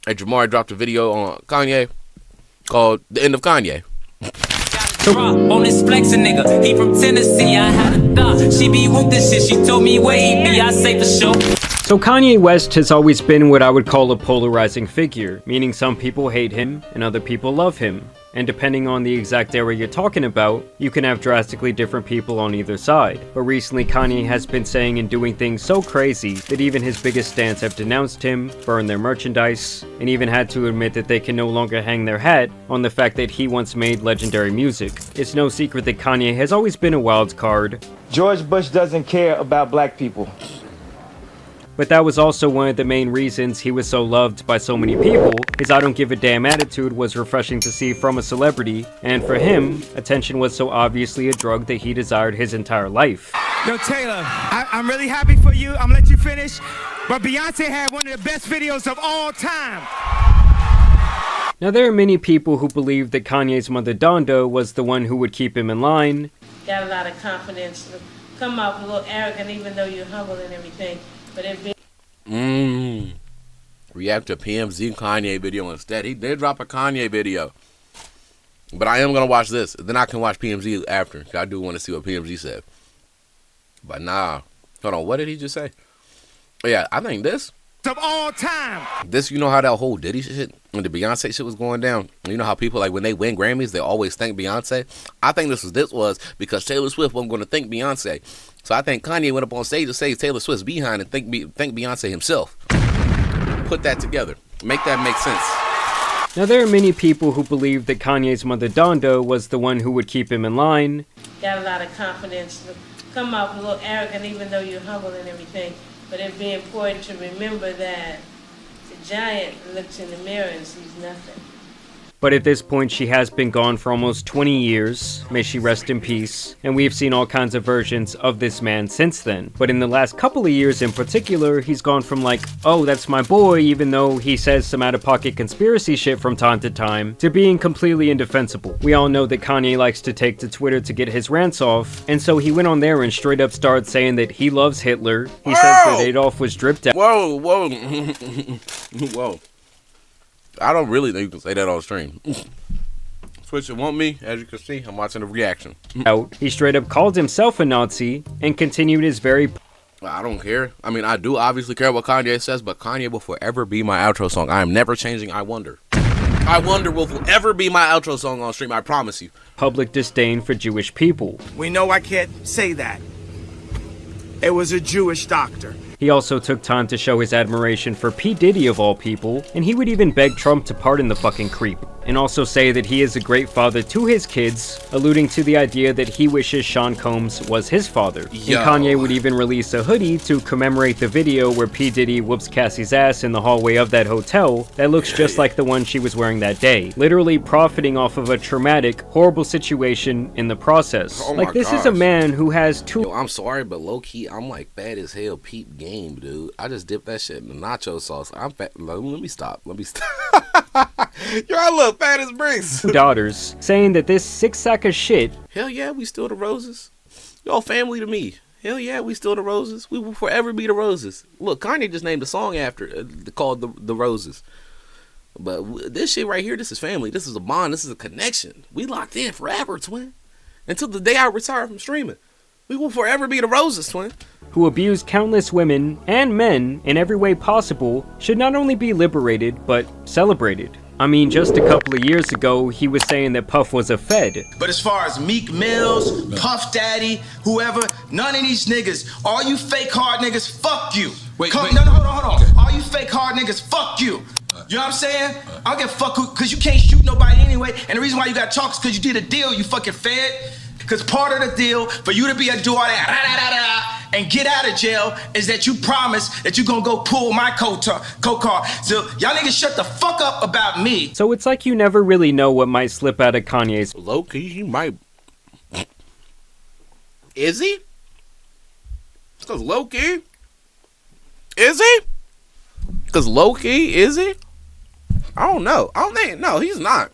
And Jamari dropped a video on Kanye called "The End of Kanye." On this flexing nigga, he from Tennessee. I had a thought, she be with this shit. She told me where he be, I say for sure. So Kanye West has always been what I would call a polarizing figure, meaning some people hate him and other people love him. And depending on the exact era you're talking about, you can have drastically different people on either side. But recently Kanye has been saying and doing things so crazy that even his biggest stans have denounced him, burned their merchandise, and even had to admit that they can no longer hang their hat on the fact that he once made legendary music. It's no secret that Kanye has always been a wild card. George Bush doesn't care about black people. But that was also one of the main reasons he was so loved by so many people. His I don't give a damn attitude was refreshing to see from a celebrity, and for him, attention was so obviously a drug that he desired his entire life. Yo, Taylor, I'm really happy for you. I'm gonna let you finish. But Beyonce had one of the best videos of all time. Now there are many people who believe that Kanye's mother Donda was the one who would keep him in line. Got a lot of confidence. Come off a little arrogant even though you're humble and everything. But it be React to PMZ Kanye video instead. He did drop a Kanye video. But I am going to watch this. Then I can watch PMZ after. I do want to see what PMZ said. But nah. Hold on. What did he just say? Oh, yeah, I think this. Of all time. This, you know how that whole Diddy shit, when the Beyonce shit was going down? You know how people, like, when they win Grammys, they always thank Beyonce? I think this was because Taylor Swift wasn't going to thank Beyonce. So I think Kanye went up on stage to say Taylor Swift's behind and thank Beyonce himself. Put that together. Make that make sense. Now there are many people who believe that Kanye's mother Donda was the one who would keep him in line. Got a lot of confidence. Come off a little arrogant even though you're humble and everything. But it'd be important to remember that the giant looks in the mirror and sees nothing. But at this point, she has been gone for almost 20 years, may she rest in peace, and we've seen all kinds of versions of this man since then. But in the last couple of years in particular, he's gone from like, oh, that's my boy, even though he says some out-of-pocket conspiracy shit from time to time, to being completely indefensible. We all know that Kanye likes to take to Twitter to get his rants off, and so he went on there and straight up started saying that he loves Hitler. He says that Adolf was dripped out. Whoa, whoa, whoa. I don't really think you can say that on stream. Switch it want me, as you can see, I'm watching the reaction. He straight up called himself a Nazi and continued his very... I don't care. I mean, I do obviously care what Kanye says, but Kanye will forever be my outro song. I am never changing I Wonder. I Wonder will forever be my outro song on stream, I promise you. Public disdain for Jewish people. We know I can't say that. It was a Jewish doctor. He also took time to show his admiration for P. Diddy of all people, and he would even beg Trump to pardon the fucking creep, and also say that he is a great father to his kids, alluding to the idea that he wishes Sean Combs was his father. Yo. And Kanye would even release a hoodie to commemorate the video where P. Diddy whoops Cassie's ass in the hallway of that hotel that looks just like the one she was wearing that day, literally profiting off of a traumatic, horrible situation in the process. Oh like, this gosh. is a man who has two... Yo, I'm sorry, but low-key, I'm like fat as hell peep game, dude. I just dipped that shit in the nacho sauce. I'm fat. Let me stop. Yo, I look fat as bricks. daughters, saying that this sick sack of shit... Hell yeah, we still the Roses. Y'all family to me. Hell yeah, we still the Roses. We will forever be the Roses. Look, Kanye just named a song after called the Roses. But this shit right here, this is family. This is a bond. This is a connection. We locked in forever, twin. Until the day I retire from streaming. We will forever be the Roses, twin. Who abused countless women and men in every way possible should not only be liberated, but celebrated. I mean, just a couple of years ago, he was saying that Puff was a Fed. But as far as Meek Mills, Puff Daddy, whoever, none of these niggas, all you fake hard niggas, fuck you. Wait. No, hold on. All you fake hard niggas, fuck you. You know what I'm saying? I don't give a fuck who, cause you can't shoot nobody anyway. And the reason why you got talk is cause you did a deal, you fucking Fed. Cause part of the deal for you to be a do all that and get out of jail is that you promise that you gonna go pull my co-car. So y'all niggas shut the fuck up about me. So it's like you never really know what might slip out of Kanye's... Low-key, he might... Is he? Cause low-key? Is he? Cause low-key, is he? I don't know. I don't think... No, he's not.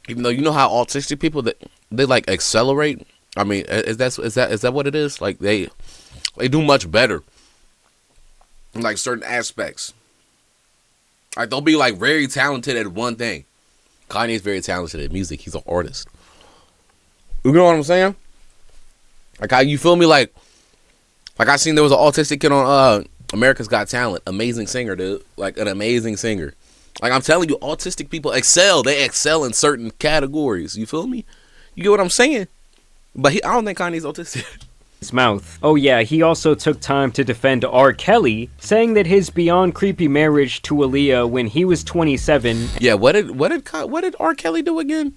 Even though you know how autistic people they like accelerate. I mean, is that what it is? Like they do much better in like certain aspects. Like they'll be like very talented at one thing. Kanye's very talented at music. He's an artist. You know what I'm saying? Like how you feel me? Like I seen there was an autistic kid on America's Got Talent. Amazing singer, dude. Like an amazing singer. Like I'm telling you, autistic people excel. They excel in certain categories. You feel me? You get what I'm saying? But I don't think Kanye's autistic. His mouth. Oh yeah, he also took time to defend R. Kelly, saying that his beyond creepy marriage to Aaliyah when he was 27. Yeah, what did R. Kelly do again?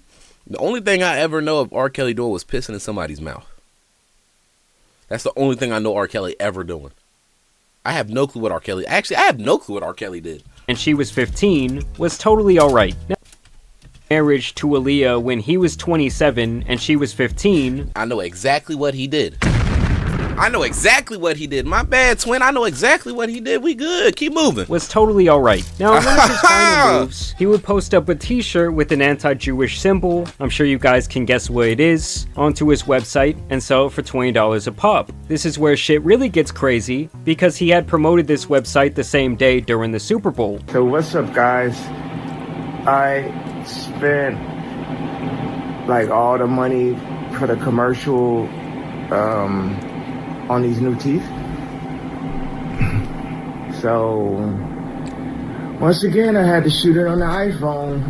The only thing I ever know of R. Kelly doing was pissing in somebody's mouth. That's the only thing I know R. Kelly ever doing. I have no clue what R. Kelly... Actually, I have no clue what R. Kelly did. And she was 15, was totally alright. Marriage to Aaliyah when he was 27 and she was 15. I know exactly what he did. I know exactly what he did. My bad, twin. I know exactly what he did. We good. Keep moving. Was totally alright. Now, in one of his final moves, he would post up a t-shirt with an anti-Jewish symbol, I'm sure you guys can guess what it is, onto his website and sell it for $20 a pop. This is where shit really gets crazy, because he had promoted this website the same day during the Super Bowl. So what's up, guys? I spent like all the money for the commercial on these new teeth. So once again, I had to shoot it on the iPhone.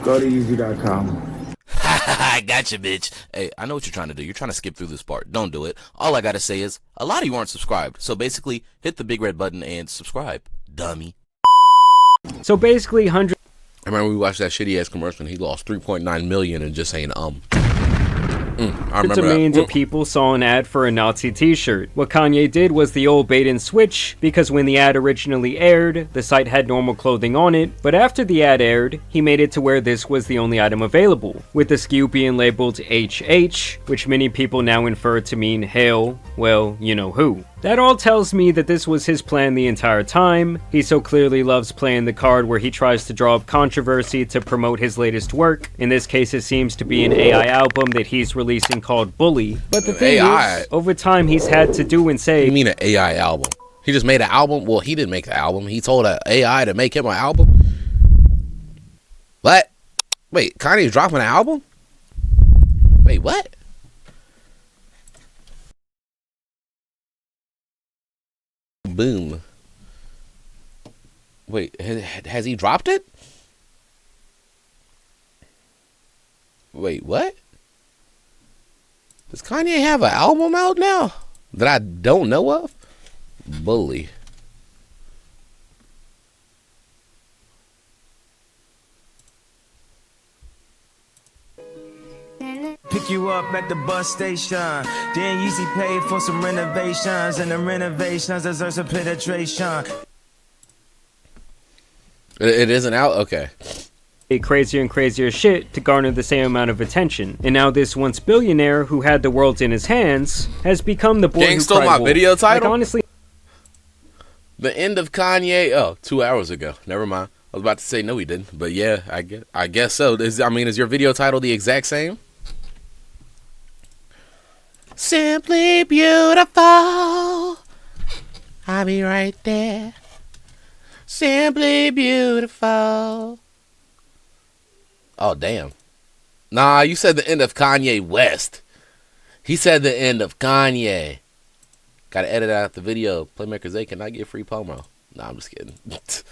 Go to easy.com. I got you, bitch. Hey, I know what you're trying to do. You're trying to skip through this part. Don't do it. All I gotta say is, a lot of you aren't subscribed. So basically, hit the big red button and subscribe, dummy. So basically, hundreds... I remember we watched that shitty ass commercial and he lost 3.9 million and just saying I remember Hundreds of millions of people saw an ad for a Nazi t-shirt. What Kanye did was the old bait and switch, because when the ad originally aired, the site had normal clothing on it, but after the ad aired, he made it to where this was the only item available, with the SKU being labeled HH, which many people now infer to mean hail, well, you know who. That all tells me that this was his plan the entire time. He so clearly loves playing the card where he tries to draw up controversy to promote his latest work. In this case, it seems to be an AI album that he's releasing called Bully. But the thing is, over time he's had to do and say... You mean an AI album? He just made an album? Well, he didn't make the album. He told an AI to make him an album? What? Wait, Kanye's dropping an album? Wait, what? Boom. Wait, has he dropped it? Wait, what? Does Kanye have an album out now that I don't know of? Bully. Pick you up at the bus station. Then Yeezy paid for some renovations, and the renovations deserve some penetration. It isn't out? Okay. Crazier and crazier shit to garner the same amount of attention. And now this once billionaire who had the world in his hands has become the boy Gang who stole cried my wolf. video title? Like, honestly, The End of Kanye. Oh, 2 hours ago. Never mind. I was about to say no, he didn't. But yeah, I guess so. Is your video title the exact same? Simply beautiful. I'll be right there. Simply beautiful. Oh, damn. Nah, you said the end of Kanye West. He said the end of Kanye. Gotta edit out the video. Playmakers, they cannot get free promo. Nah, I'm just kidding.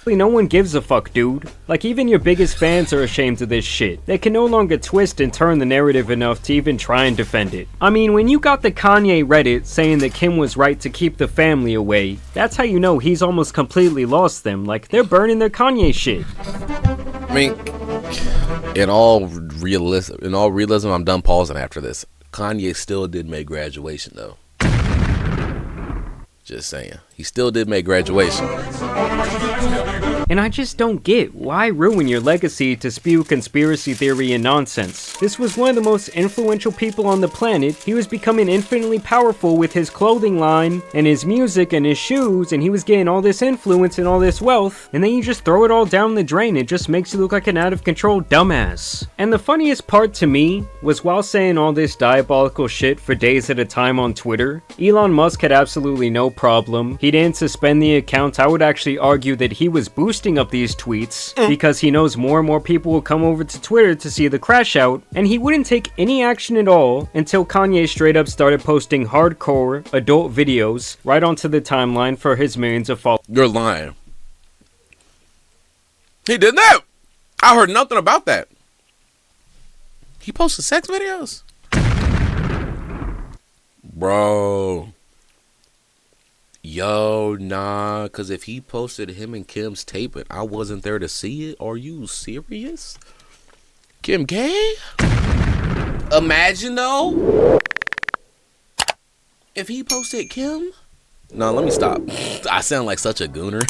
no one gives a fuck, dude. Like, even your biggest fans are ashamed of this shit. They can no longer twist and turn the narrative enough to even try and defend it. I mean, when you got the Kanye Reddit saying that Kim was right to keep the family away, that's how you know he's almost completely lost them. Like, they're burning their Kanye shit. I mean, in all realism, I'm done pausing after this. Kanye still did make Graduation, though. Just saying. He still did make graduation. And I just don't get why ruin your legacy to spew conspiracy theory and nonsense. This was one of the most influential people on the planet. He was becoming infinitely powerful with his clothing line and his music and his shoes, and he was getting all this influence and all this wealth, and then you just throw it all down the drain. It just makes you look like an out of control dumbass. And the funniest part to me was while saying all this diabolical shit for days at a time on Twitter, Elon Musk had absolutely no problem. He didn't suspend the account. I would actually argue that he was boosting up these tweets because he knows more and more people will come over to Twitter to see the crash out, and he wouldn't take any action at all until Kanye straight up started posting hardcore adult videos right onto the timeline for his millions of followers. You're lying. He did that? I heard nothing about that. He posted sex videos? Bro. Yo, nah, because if he posted him and Kim's tape and I wasn't there to see it, are you serious? Kim K? Imagine, though, if he posted Kim? No, let me stop. I sound like such a gooner.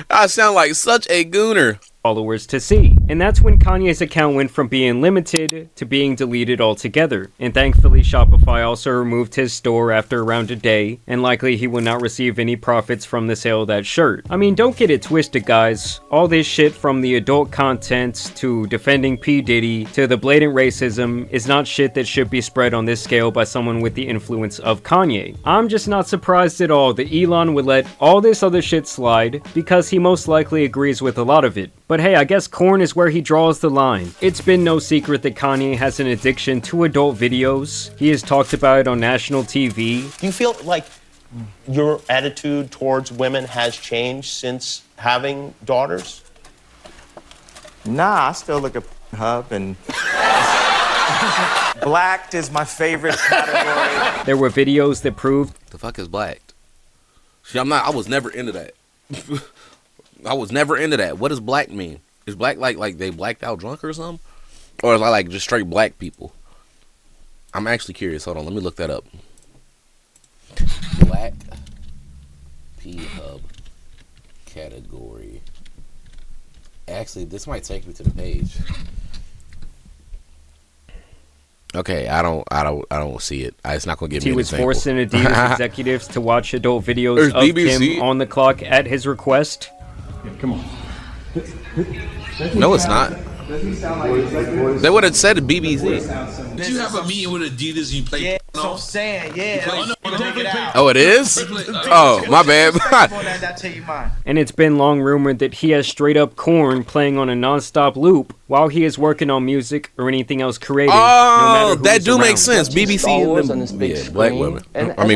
I sound like such a gooner. Followers to see. And that's when Kanye's account went from being limited to being deleted altogether. And thankfully Shopify also removed his store after around a day, and likely he will not receive any profits from the sale of that shirt. I mean, don't get it twisted, guys. All this shit, from the adult content to defending P. Diddy to the blatant racism, is not shit that should be spread on this scale by someone with the influence of Kanye. I'm just not surprised at all that Elon would let all this other shit slide, because he most likely agrees with a lot of it. But hey, I guess corn is where he draws the line. It's been no secret that Kanye has an addiction to adult videos. He has talked about it on national TV. Do you feel like your attitude towards women has changed since having daughters? Nah, I still look at Hub and blacked is my favorite category. There were videos that proved The fuck is blacked? See, I was never into that. I was never into that. What does black mean? Is black like they blacked out drunk or something? Or is I like just straight black people? I'm actually curious. Hold on, let me look that up. Black P-Hub category. Actually, this might take me to the page. Okay, I don't see it. It's not gonna give me. He was forcing Adidas executives to watch adult videos of Kim on the clock at his request. Come on. No, it's not. They would have said BBC. Did you have a meeting with Adidas and you played? Yeah, that's what I'm saying. Yeah. Oh, it is? Oh, my bad. And it's been long rumored that he has straight up corn playing on a non-stop loop while he is working on music or anything else creative. Oh, that do make sense. BBC and black women.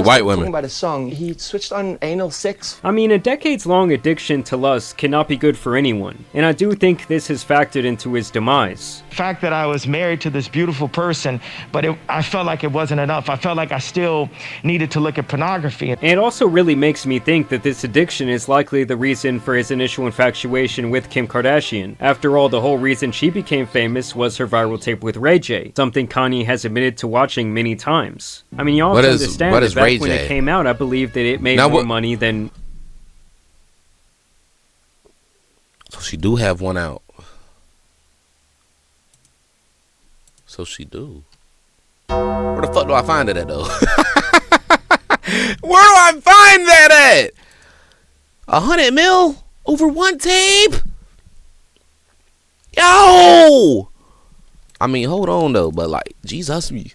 White women. About a song, he switched on anal sex. I mean, a decades-long addiction to lust cannot be good for anyone, and I do think this has factored into his demise. The fact that I was married to this beautiful person, but I felt like it wasn't enough. I felt like I still needed to look at pornography. And it also really makes me think that this addiction is likely the reason for his initial infatuation with Kim Kardashian. After all, the whole reason she became famous was her viral tape with Ray J, something Kanye has admitted to watching many times. I mean, y'all have to understand that back when it came out, I believe that it made more money than... So she do have one out. So she do. Where the fuck do I find it at, though? Where do I find that at? 100 mil over one tape? Yo! I mean, hold on, though, but like, Jesus me.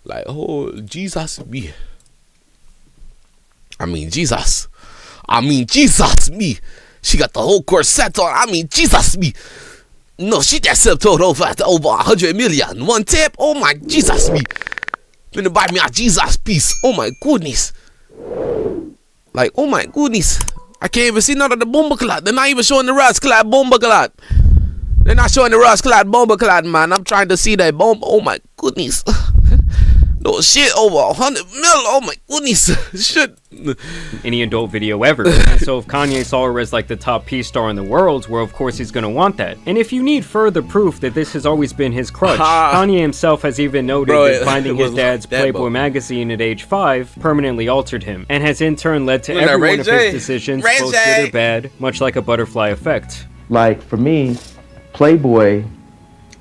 Like, oh, Jesus me. I mean, Jesus me. She got the whole corset on. I mean, Jesus me. No, she just sold over 100 million. One tape? Oh my Jesus me. Gonna buy me a Jesus piece. Oh my goodness. Like, oh my goodness. I can't even see none of the bomber clot. They're not even showing the rust clad bomber clot. They're not showing the rust clad bomber clot, man. I'm trying to see that bomb. Oh my goodness. Oh shit, over 100 mil. Oh my goodness. Shit. Any adult video ever. And so if Kanye saw her as like the top P-star in the world, well, of course he's gonna want that. And if you need further proof that this has always been his crutch, Kanye himself has even noted that finding his dad's Playboy magazine at age 5 permanently altered him, and has in turn led to every one of his decisions, both good or bad, much like a butterfly effect. Like, for me, Playboy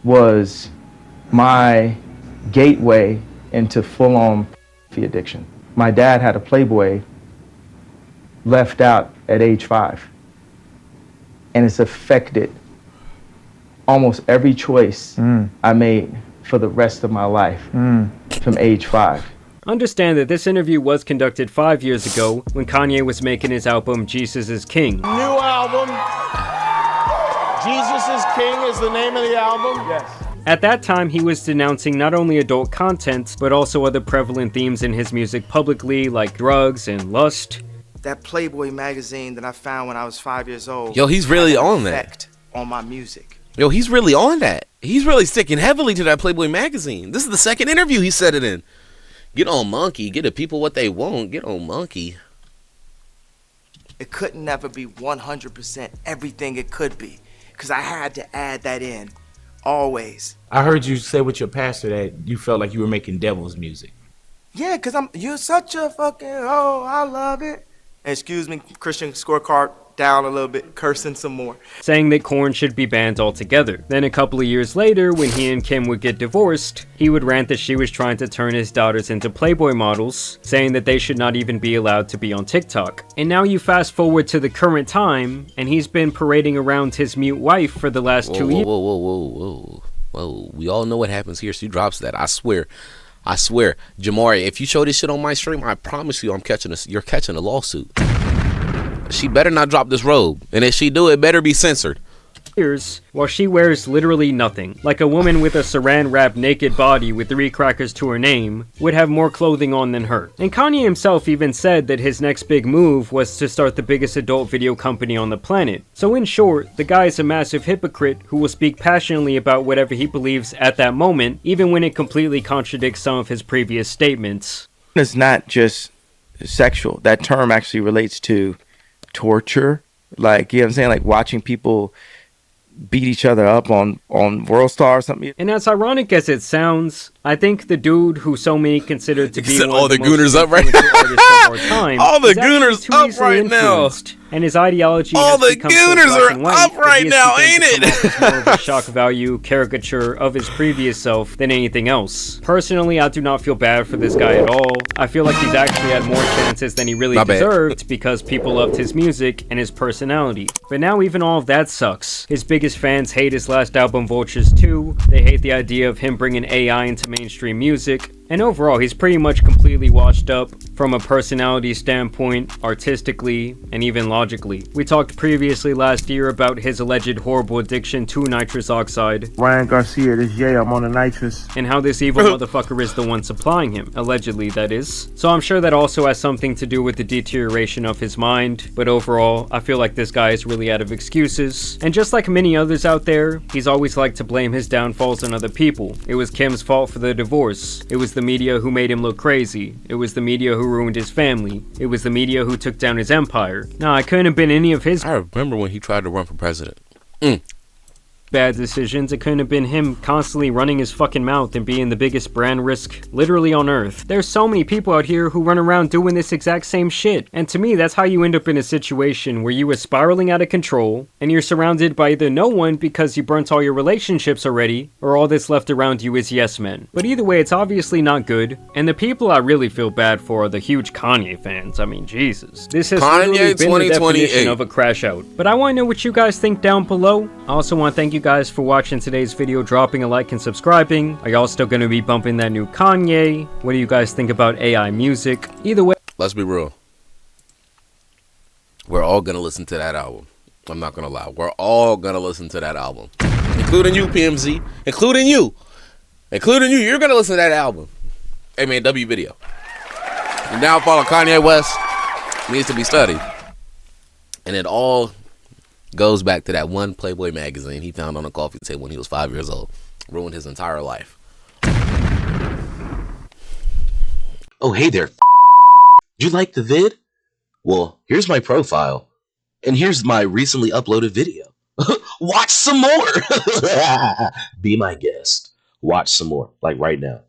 was my gateway into full-on addiction. My dad had a Playboy left out at age 5, and it's affected almost every choice I made for the rest of my life from age 5. Understand that this interview was conducted 5 years ago when Kanye was making his album Jesus is King. New album. Jesus is King is the name of the album? Yes. At that time, he was denouncing not only adult content, but also other prevalent themes in his music publicly, like drugs and lust. That Playboy magazine that I found when I was 5 years old. Yo, he's really on that. Effect on my music. Yo, he's really on that. He's really sticking heavily to that Playboy magazine. This is the second interview he said it in. Get on Monkey. Get the people what they want. Get on Monkey. It could never be 100% everything it could be, because I had to add that in. Always. I heard you say with your pastor that you felt like you were making devil's music. Yeah, because you're such a fucking, oh, I love it. Excuse me, Christian scorecard down a little bit, cursing some more. Saying that corn should be banned altogether. Then a couple of years later, when he and Kim would get divorced, he would rant that she was trying to turn his daughters into Playboy models, saying that they should not even be allowed to be on TikTok. And now you fast forward to the current time, and he's been parading around his mute wife for the last 2 years. Whoa. We all know what happens here. She drops that. I swear. Jamari, if you show this shit on my stream, I promise you you're catching a lawsuit. She better not drop this robe, and if she do, it better be censored. While she wears literally nothing, like a woman with a saran-wrapped naked body with 3 crackers to her name would have more clothing on than her. And Kanye himself even said that his next big move was to start the biggest adult video company on the planet. So in short, the guy is a massive hypocrite who will speak passionately about whatever he believes at that moment, even when it completely contradicts some of his previous statements. It's not just sexual. That term actually relates to torture. Like, you know what I'm saying? Like watching people beat each other up on World Star or something. And as ironic as it sounds, I think the dude who so many consider to be all the gooners up right now. All the gooners up right now. And his ideology all the gooners are up right now, ain't it? More of a shock value caricature of his previous self than anything else. Personally, I do not feel bad for this guy at all. I feel like he's actually had more chances than he really deserved because people loved his music and his personality. But now even all of that sucks. His biggest fans hate his last album, Vultures 2. They hate the idea of him bringing AI into mainstream music. And overall, he's pretty much completely washed up from a personality standpoint, artistically, and even logically. We talked previously last year about his alleged horrible addiction to nitrous oxide. Ryan Garcia, this I'm on the nitrous. And how this evil motherfucker is the one supplying him. Allegedly, that is. So I'm sure that also has something to do with the deterioration of his mind. But overall, I feel like this guy is really out of excuses. And just like many others out there, he's always liked to blame his downfalls on other people. It was Kim's fault for the divorce. It was the media who made him look crazy. It was the media who ruined his family. It was the media who took down his empire. Nah, it couldn't have been any of his. I remember when he tried to run for president. Bad decisions. It couldn't have been him constantly running his fucking mouth and being the biggest brand risk literally on earth. There's so many people out here who run around doing this exact same shit. And to me, that's how you end up in a situation where you are spiraling out of control and you're surrounded by either no one because you burnt all your relationships already, or all that's left around you is yes men. But either way, it's obviously not good. And the people I really feel bad for are the huge Kanye fans. I mean, Jesus. This has literally been the definition of a crash out. But I want to know what you guys think down below. I also want to thank you guys for watching today's video, dropping a like and subscribing. Are y'all still going to be bumping that new Kanye? What do you guys think about AI music? Either way, let's be real. We're all going to listen to that album. I'm not going to lie. We're all going to listen to that album. Including you, PMZ. Including you. You're going to listen to that album. Hey man, W video. The downfall of Kanye West needs to be studied. And it all goes back to that one Playboy magazine he found on a coffee table when he was 5 years old. Ruined his entire life. Oh, hey there. Did you like the vid? Well, here's my profile. And here's my recently uploaded video. Watch some more. Be my guest. Watch some more. Like right now.